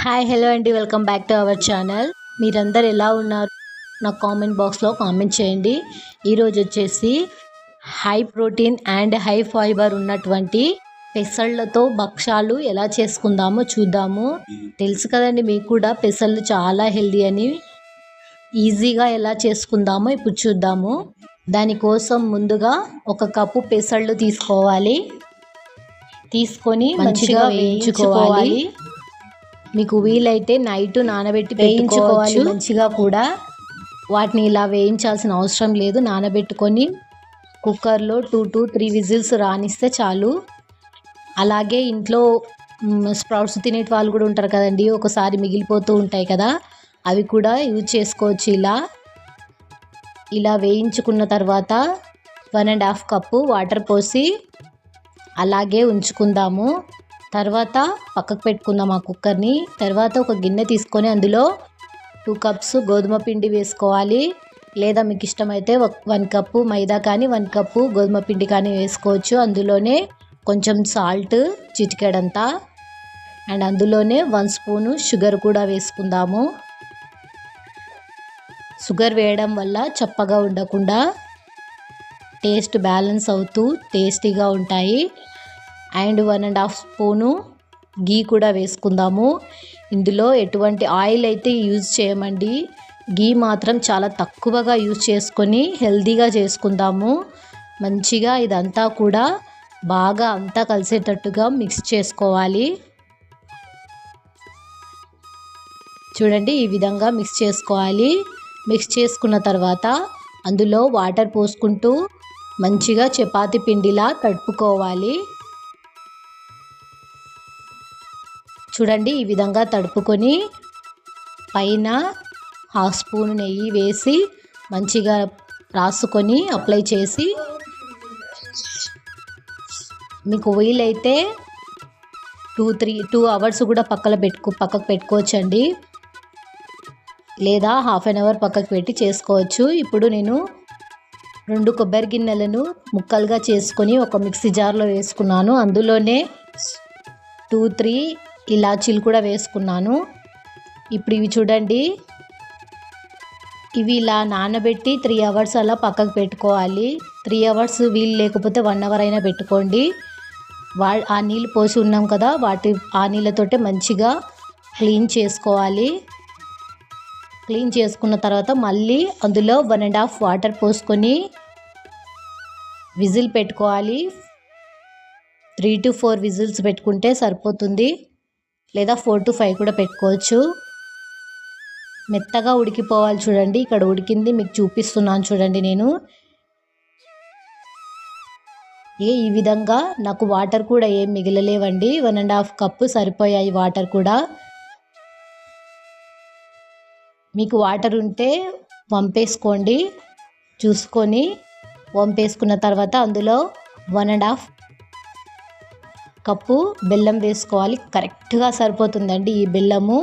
Hi hello అండి, welcome back to our channel. మీరందరు ఎలా ఉన్నారు? నా కామెంట్ బాక్స్లో కామెంట్ చేయండి. ఈరోజు వచ్చేసి high protein and high fibre ఉన్నటువంటి పెసళ్ళతో భక్షాలు ఎలా చేసుకుందామో చూద్దాము. తెలుసు కదండి మీకు కూడా, పెసళ్ళు చాలా హెల్దీ అని. ఈజీగా ఎలా చేసుకుందామో ఇప్పుడు చూద్దాము. దానికోసం ముందుగా 1 కప్పు పెసళ్ళు తీసుకోవాలి. తీసుకొని మంచిగా వేయించుకోవాలి. మీకు వీలైతే నైట్ నానబెట్టి వేయించుకోవాలి మంచిగా కూడా. వాటిని ఇలా వేయించాల్సిన అవసరం లేదు. నానబెట్టుకొని కుక్కర్లో 2 to 3 విజిల్స్ రానిస్తే చాలు. అలాగే ఇంట్లో స్ప్రౌట్స్ తినేటి వాళ్ళు కూడా ఉంటారు కదండి, ఒకసారి మిగిలిపోతూ ఉంటాయి కదా, అవి కూడా యూజ్ చేసుకోవచ్చు. ఇలా వేయించుకున్న తర్వాత 1.5 కప్పు వాటర్ పోసి అలాగే ఉంచుకుందాము. తర్వాత పక్కకు పెట్టుకుందాం ఆ కుక్కర్ని. తర్వాత ఒక గిన్నె తీసుకొని అందులో 2 కప్స్ గోధుమ పిండి వేసుకోవాలి. లేదా మీకు ఇష్టమైతే 1 కప్పు మైదా కానీ 1 కప్పు గోధుమ పిండి కానీ వేసుకోవచ్చు. అందులోనే కొంచెం సాల్ట్ చిటికెడంతా, అండ్ అందులోనే 1 స్పూను షుగర్ కూడా వేసుకుందాము. షుగర్ వేయడం వల్ల చప్పగా ఉండకుండా టేస్ట్ బ్యాలెన్స్ అవుతూ టేస్టీగా ఉంటాయి. అండ్ 1.5 స్పూను గీ కూడా వేసుకుందాము. ఇందులో ఎటువంటి ఆయిల్ అయితే యూజ్ చేయమండి. గీ మాత్రం చాలా తక్కువగా యూజ్ చేసుకొని హెల్తీగా చేసుకుందాము. మంచిగా ఇదంతా కూడా బాగా అంతా కలిసేటట్టుగా మిక్స్ చేసుకోవాలి. చూడండి, ఈ విధంగా మిక్స్ చేసుకోవాలి. మిక్స్ చేసుకున్న తర్వాత అందులో వాటర్ పోసుకుంటూ మంచిగా చపాతీ పిండిలా తడుపుకోవాలి. చూడండి, ఈ విధంగా తడుపుకొని పైన 1/2 స్పూన్ నెయ్యి వేసి మంచిగా రాసుకొని అప్లై చేసి, మీకు వీలైతే 2 అవర్స్ కూడా పక్కకు పెట్టుకోవచ్చండి, లేదా 1/2 అవర్ పక్కకు పెట్టి చేసుకోవచ్చు. ఇప్పుడు నేను 2 కొబ్బరి గిన్నెలను ముక్కలుగా చేసుకొని ఒక మిక్సీ జార్లో వేసుకున్నాను. అందులోనే 2-3 ఇలాచీలు కూడా వేసుకున్నాను. ఇప్పుడు ఇవి చూడండి, ఇవి ఇలా నానబెట్టి 3 అవర్స్ అలా పక్కకు పెట్టుకోవాలి. 3 అవర్స్ వీలు లేకపోతే 1 అవర్ అయినా పెట్టుకోండి. ఆ నీళ్ళు పోసి ఉన్నాం కదా, ఆ నీళ్ళతోటే మంచిగా క్లీన్ చేసుకోవాలి. క్లీన్ చేసుకున్న తర్వాత మళ్ళీ అందులో 1.5 వాటర్ పోసుకొని విజిల్ పెట్టుకోవాలి. 3 to 4 విజిల్స్ పెట్టుకుంటే సరిపోతుంది, లేదా 4 to 5 కూడా పెట్టుకోవచ్చు. మెత్తగా ఉడికిపోవాలి. చూడండి, ఇక్కడ ఉడికింది మీకు చూపిస్తున్నాను చూడండి. నేను ఈ విధంగా నాకు వాటర్ కూడా ఏం మిగలలేవండి. 1.5 కప్పు సరిపోయాయి వాటర్ కూడా. మీకు వాటర్ ఉంటే వంపేసుకోండి, చూసుకొని వంపేసుకున్న తర్వాత అందులో 1.5 కప్పు బెల్లం వేసుకోవాలి. కరెక్ట్గా సరిపోతుందండి ఈ బెల్లము.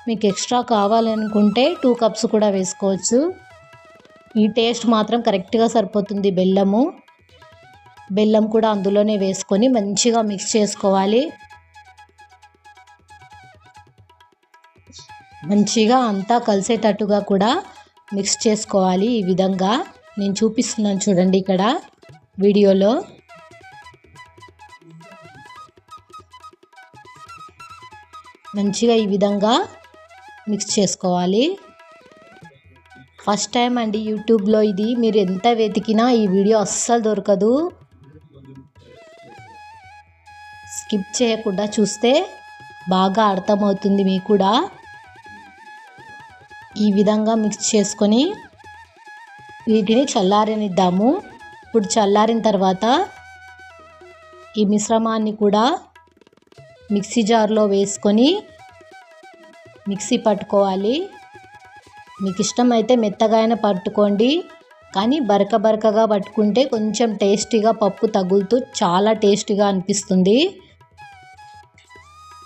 మీకు ఎక్స్ట్రా కావాలనుకుంటే 2 కప్స్ కూడా వేసుకోవచ్చు. ఈ టేస్ట్ మాత్రం కరెక్ట్గా సరిపోతుంది బెల్లం కూడా అందులోనే వేసుకొని మంచిగా మిక్స్ చేసుకోవాలి. మంచిగా అంతా కలిసేటట్టుగా కూడా మిక్స్ చేసుకోవాలి. ఈ విధంగా నేను చూపిస్తున్నాను చూడండి ఇక్కడ వీడియోలో. మంచిగా ఈ విధంగా మిక్స్ చేసుకోవాలి. ఫస్ట్ టైం అండి యూట్యూబ్లో ఇది. మీరు ఎంత వెతికినా ఈ వీడియో అస్సలు దొరకదు. స్కిప్ చేయకుండా చూస్తే బాగా అర్థమవుతుంది మీకు కూడా. ఈ విధంగా మిక్స్ చేసుకొని వీటిని చల్లారనిద్దాము. ఇప్పుడు చల్లారిన తర్వాత ఈ మిశ్రమాన్ని కూడా మిక్సీ జార్లో వేసుకొని మిక్సీ పట్టుకోవాలి. మీకు ఇష్టమైతే మెత్తగా అయినా పట్టుకోండి, కానీ బరకగా పట్టుకుంటే కొంచెం టేస్టీగా పప్పు తగులుతూ చాలా టేస్టీగా అనిపిస్తుంది.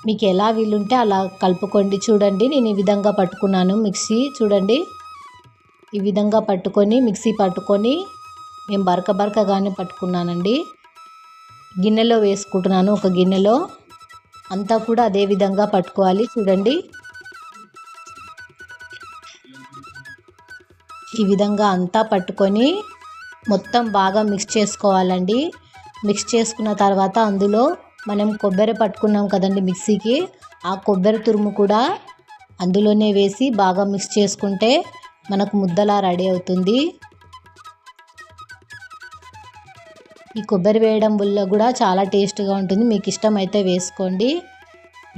మీకు ఎలా వీలుంటే అలా కలుపుకోండి. చూడండి, నేను ఈ విధంగా పట్టుకున్నాను మిక్సీ. చూడండి, ఈ విధంగా మిక్సీ పట్టుకొని నేను బరకగానే పట్టుకున్నానండి. గిన్నెలో వేసుకుంటున్నాను. ఒక గిన్నెలో అంతా కూడా అదే విధంగా పట్టుకోవాలి. చూడండి, ఈ విధంగా అంతా పట్టుకొని మొత్తం బాగా మిక్స్ చేసుకోవాలండి. మిక్స్ చేసుకున్న తర్వాత అందులో మనం కొబ్బరి పట్టుకున్నాం కదండి మిక్సీకి, ఆ కొబ్బరి తురుము కూడా అందులోనే వేసి బాగా మిక్స్ చేసుకుంటే మనకు ముద్దలా రెడీ అవుతుంది. ఈ కొబ్బరి వేయడం వల్ల కూడా చాలా టేస్ట్గా ఉంటుంది. మీకు ఇష్టమైతే వేసుకోండి,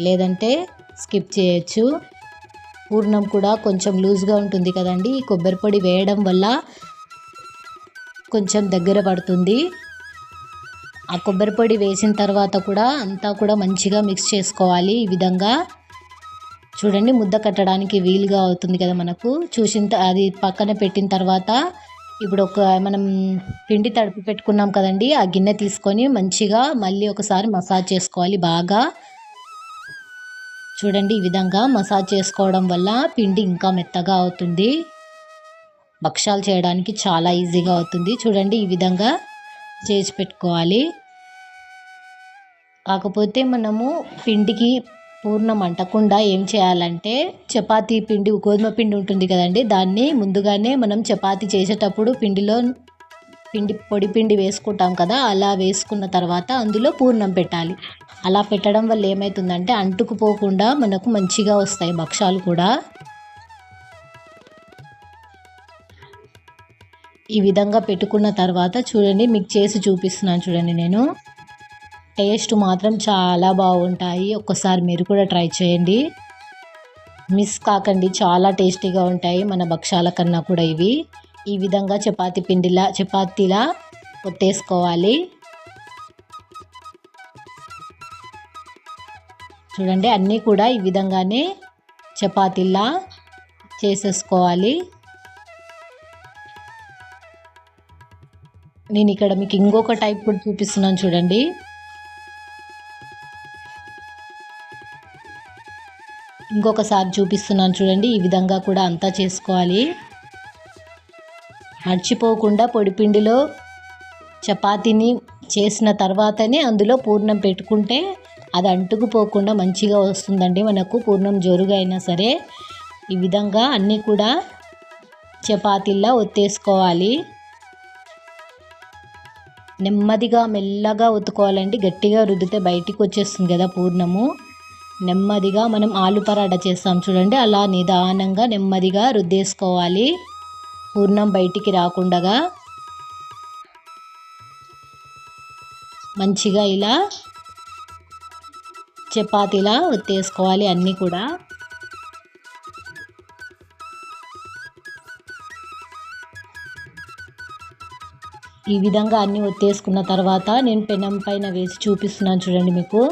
లేదంటే స్కిప్ చేయొచ్చు. పూర్ణం కూడా కొంచెం లూజ్గా ఉంటుంది కదండి, ఈ కొబ్బరి పొడి వేయడం వల్ల కొంచెం దగ్గర పడుతుంది. ఆ కొబ్బరి పొడి వేసిన తర్వాత కూడా అంతా కూడా మంచిగా మిక్స్ చేసుకోవాలి. ఈ విధంగా చూడండి, ముద్ద కట్టడానికి వీలుగా అవుతుంది కదా మనకు. అది పక్కన పెట్టిన తర్వాత ఇప్పుడు మనం పిండి తడిపి పెట్టుకున్నాం కదండి, ఆ గిన్నె తీసుకొని మంచిగా మళ్ళీ ఒకసారి మసాజ్ చేసుకోవాలి బాగా. చూడండి, ఈ విధంగా మసాజ్ చేసుకోవడం వల్ల పిండి ఇంకా మెత్తగా అవుతుంది. భక్షాలు చేయడానికి చాలా ఈజీగా అవుతుంది. చూడండి, ఈ విధంగా చేసి పెట్టుకోవాలి. కాకపోతే మనము పిండికి పూర్ణం అంటకుండా ఏం చేయాలంటే, చపాతీ పిండి, గోధుమ పిండి ఉంటుంది కదండి, దాన్ని ముందుగానే మనం చపాతీ చేసేటప్పుడు పొడి పిండి వేసుకుంటాం కదా, అలా వేసుకున్న తర్వాత అందులో పూర్ణం పెట్టాలి. అలా పెట్టడం వల్ల ఏమవుతుందంటే అంటుకుపోకుండా మనకు మంచిగా వస్తాయి భక్షాలు కూడా. ఈ విధంగా పెట్టుకున్న తర్వాత చూడండి, మీకు చేసి చూపిస్తున్నాను చూడండి. నేను టేస్ట్ మాత్రం చాలా బాగుంటాయి. ఒక్కసారి మీరు కూడా ట్రై చేయండి, మిస్ కాకండి. చాలా టేస్టీగా ఉంటాయి మన భక్షాల కన్నా కూడా ఇవి. ఈ విధంగా చపాతీలా ఒత్తేసుకోవాలి. చూడండి, అన్నీ కూడా ఈ విధంగానే చపాతీలా చేసేసుకోవాలి. నేను ఇక్కడ మీకు ఇంకొక టైప్ కూడా చూపిస్తున్నాను చూడండి. ఇంకొకసారి చూపిస్తున్నాను చూడండి. ఈ విధంగా కూడా అంతా చేసుకోవాలి. మర్చిపోకుండా పొడిపిండిలో చపాతీని చేసిన తర్వాతనే అందులో పూర్ణం పెట్టుకుంటే అది అంటుకుపోకుండా మంచిగా వస్తుందండి మనకు. పూర్ణం జోరుగా అయినా సరే ఈ విధంగా అన్నీ కూడా చపాతీలా ఒత్తేసుకోవాలి. నెమ్మదిగా మెల్లగా ఒత్తుకోవాలండి. గట్టిగా రుద్దితే బయటికి వచ్చేస్తుంది కదా పూర్ణము. నెమ్మదిగా మనం ఆలు పరాటా చేస్తాం చూడండి, అలా నిదానంగా నెమ్మదిగా రుద్దేసుకోవాలి, పూర్ణం బయటికి రాకుండా. మంచిగా ఇలా చపాతీలా ఒత్తేసుకోవాలి అన్నీ కూడా. ఈ విధంగా అన్నీ ఒత్తేసుకున్న తర్వాత నేను పెనం పైన వేసి చూపిస్తున్నాను చూడండి మీకు.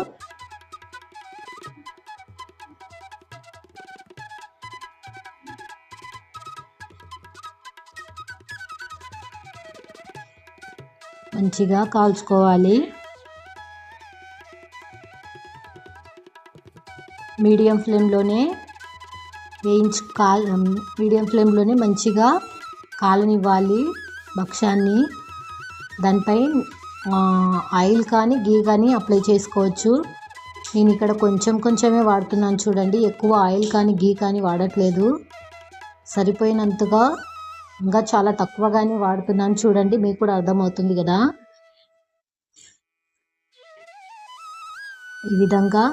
మంచిగా కాల్చుకోవాలి. మీడియం ఫ్లేమ్లోనే మంచిగా కాలనివ్వాలి భక్షాన్ని. దానిపై ఆయిల్ కానీ గీ కానీ అప్లై చేసుకోవచ్చు. నేను ఇక్కడ కొంచెమే వాడుతున్నాను చూడండి, ఎక్కువ ఆయిల్ కానీ గీ కానీ వాడట్లేదు. సరిపోయినంతగా ఇంకా చాలా తక్కువగానే వాడుతున్నాను చూడండి, మీకు కూడా అర్థమవుతుంది కదా. ఈ విధంగా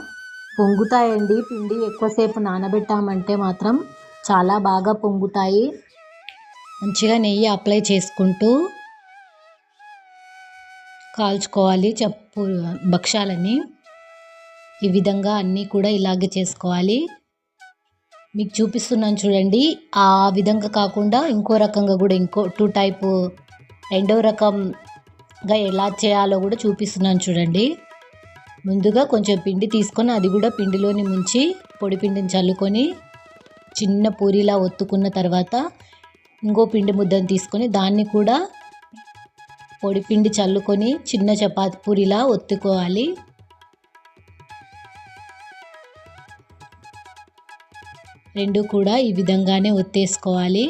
పొంగుతాయండి. పిండి ఎక్కువసేపు నానబెట్టామంటే మాత్రం చాలా బాగా పొంగుతాయి. మంచిగా నెయ్యి అప్లై చేసుకుంటూ కాల్చుకోవాలి భక్షాలని. ఈ విధంగా అన్నీ కూడా ఇలాగే చేసుకోవాలి. మీకు చూపిస్తున్నాను చూడండి. ఆ విధంగా కాకుండా ఇంకో రకంగా కూడా రెండో రకంగా ఎలా చేయాలో కూడా చూపిస్తున్నాను చూడండి. ముందుగా కొంచెం పిండి తీసుకొని అది కూడా పిండిలోని ముంచి పొడి పిండిని చల్లుకొని చిన్న పూరిలా ఒత్తుకున్న తర్వాత ఇంకో పిండి ముద్దను తీసుకొని దాన్ని కూడా పొడి పిండి చల్లుకొని చిన్న చపాతీ పూరిలా ఒత్తుకోవాలి. రెండు కూడా ఈ విధంగానే ఒత్తేసుకోవాలి.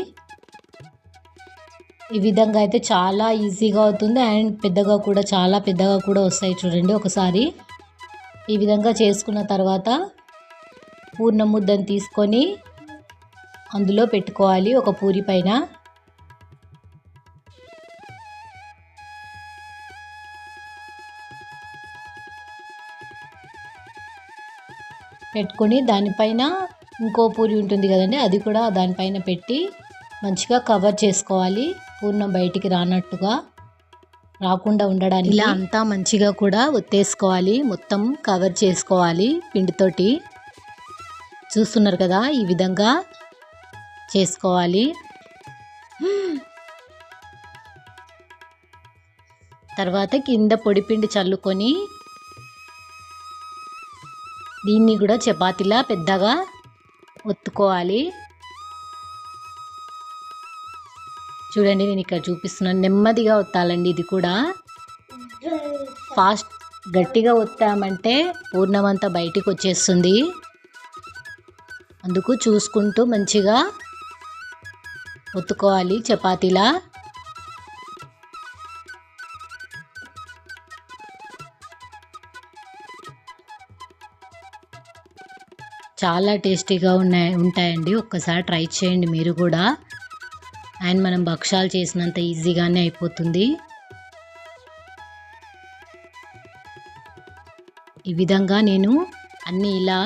ఈ విధంగా అయితే చాలా ఈజీగా అవుతుంది అండ్ చాలా పెద్దగా కూడా వస్తాయి చూడండి. ఒకసారి ఈ విధంగా చేసుకున్న తర్వాత పూర్ణం ముద్దను తీసుకొని అందులో పెట్టుకోవాలి ఒక పూరి పైన. పెట్టుకొని దానిపైన ఇంకో పూరి ఉంటుంది కదండి, అది కూడా దానిపైన పెట్టి మంచిగా కవర్ చేసుకోవాలి. పూర్ణం బయటికి రాకుండా ఉండడానికి ఇలా అంతా మంచిగా కూడా ఒత్తేసుకోవాలి. మొత్తం కవర్ చేసుకోవాలి పిండితోటి. చూస్తున్నారు కదా, ఈ విధంగా చేసుకోవాలి. తర్వాత కింద పొడిపిండి చల్లుకొని దీన్ని కూడా చపాతీలా పెద్దగా ఒత్తుకోవాలి. చూడండి, నేను ఇక్కడ చూపిస్తున్నాను. నెమ్మదిగా ఒత్తాలండి. ఇది కూడా ఫాస్ట్ గట్టిగా ఒత్తామంటే పూర్ణమంతా బయటికి వచ్చేస్తుంది. అందుకు చూసుకుంటూ మంచిగా ఒత్తుకోవాలి చపాతీలా. చాలా టేస్టీగా ఉంటాయండి. ఒక్కసారి ట్రై చేయండి మీరు కూడా. అండ్ మనం భక్షాలు చేసినంత ఈజీగానే అయిపోతుంది. ఈ విధంగా నేను అన్నీ ఇలా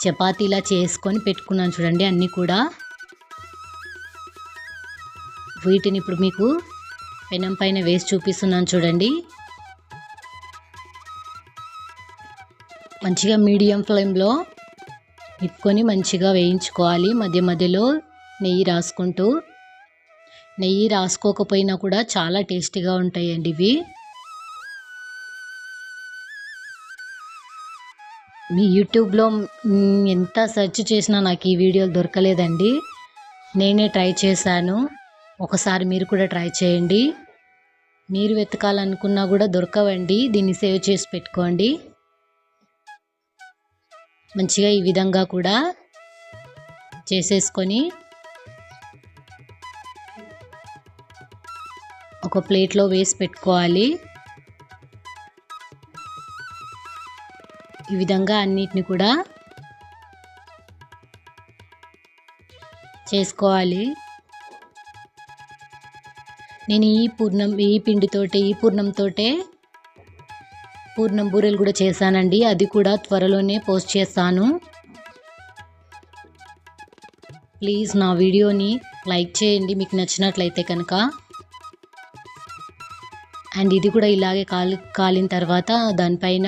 చపాతీలా చేసుకొని పెట్టుకున్నాను చూడండి. అన్నీ కూడా వీటిని ఇప్పుడు మీకు పెనం పైన వేసి చూపిస్తున్నాను చూడండి. మంచిగా మీడియం ఫ్లేమ్లో పెట్టుకొని మంచిగా వేయించుకోవాలి. మధ్య మధ్యలో నెయ్యి రాసుకుంటూ. నెయ్యి రాసుకోకపోయినా కూడా చాలా టేస్టీగా ఉంటాయండి ఇవి. మీ యూట్యూబ్లో ఎంత సెర్చ్ చేసినా నాకు ఈ వీడియోలు దొరకలేదండి. నేనే ట్రై చేశాను. ఒకసారి మీరు కూడా ట్రై చేయండి. మీరు వెతకాలనుకున్నా కూడా దొరకవండి. దీన్ని సేవ్ చేసి పెట్టుకోండి. మంచిగా ఈ విధంగా కూడా చేసేసుకొని ఒక ప్లేట్లో వేసి పెట్టుకోవాలి. ఈ విధంగా అన్నిటిని కూడా చేసుకోవాలి. నేను ఈ పూర్ణంతోటే పూర్ణం బూరెలు కూడా చేశానండి. అది కూడా త్వరలోనే పోస్ట్ చేస్తాను. ప్లీజ్ నా వీడియోని లైక్ చేయండి మీకు నచ్చినట్లయితే కనుక. అండ్ ఇది కూడా ఇలాగే కాలిన తర్వాత దానిపైన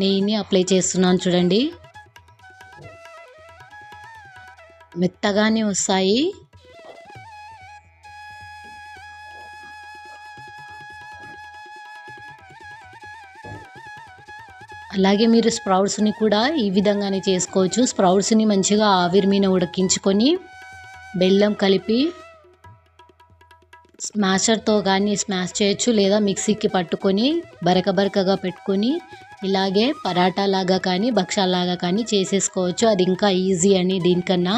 నెయ్యిని అప్లై చేస్తున్నాను చూడండి. మెత్తగానే వస్తాయి. అలాగే మీరు స్ప్రౌట్స్ని కూడా ఈ విధంగానే చేసుకోవచ్చు. స్ప్రౌట్స్ని మంచిగా ఆవిరి మీద ఉడికించుకొని బెల్లం కలిపి స్మాషర్తో కానీ స్మాష్ చేయొచ్చు, లేదా మిక్సీకి పట్టుకొని బరకగా పెట్టుకొని ఇలాగే పరాటా లాగా కానీ భక్షాలాగా కానీ చేసేసుకోవచ్చు. అది ఇంకా ఈజీ అని దీనికన్నా.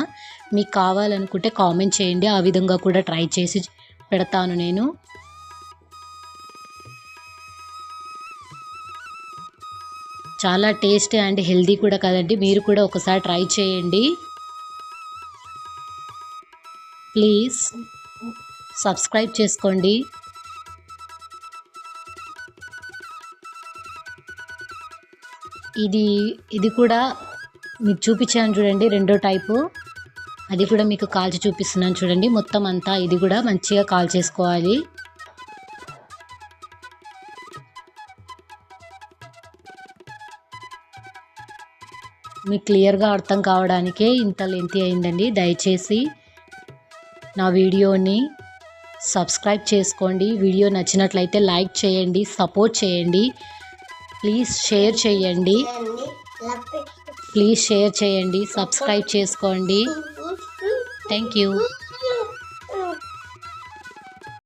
మీకు కావాలనుకుంటే కామెంట్ చేయండి, ఆ విధంగా కూడా ట్రై చేసి పెడతాను నేను. చాలా టేస్టీ అండ్ హెల్దీ కూడా కదండి. మీరు కూడా ఒకసారి ట్రై చేయండి. ప్లీజ్ సబ్స్క్రైబ్ చేసుకోండి. ఇది కూడా మీకు చూపించాను చూడండి, రెండో టైపు. అది కూడా మీకు కాల్చి చూపిస్తున్నాను చూడండి. మొత్తం అంతా ఇది కూడా మంచిగా కాల్చేసుకోవాలి. మీకు క్లియర్గా అర్థం కావడానికే ఇంత లెంతీ అయిందండి. దయచేసి నా వీడియోని సబ్స్క్రైబ్ చేసుకోండి. వీడియో నచ్చినట్లయితే లైక్ చేయండి, సపోర్ట్ చేయండి. ప్లీజ్ షేర్ చేయండి, సబ్స్క్రైబ్ చేసుకోండి. Thank you.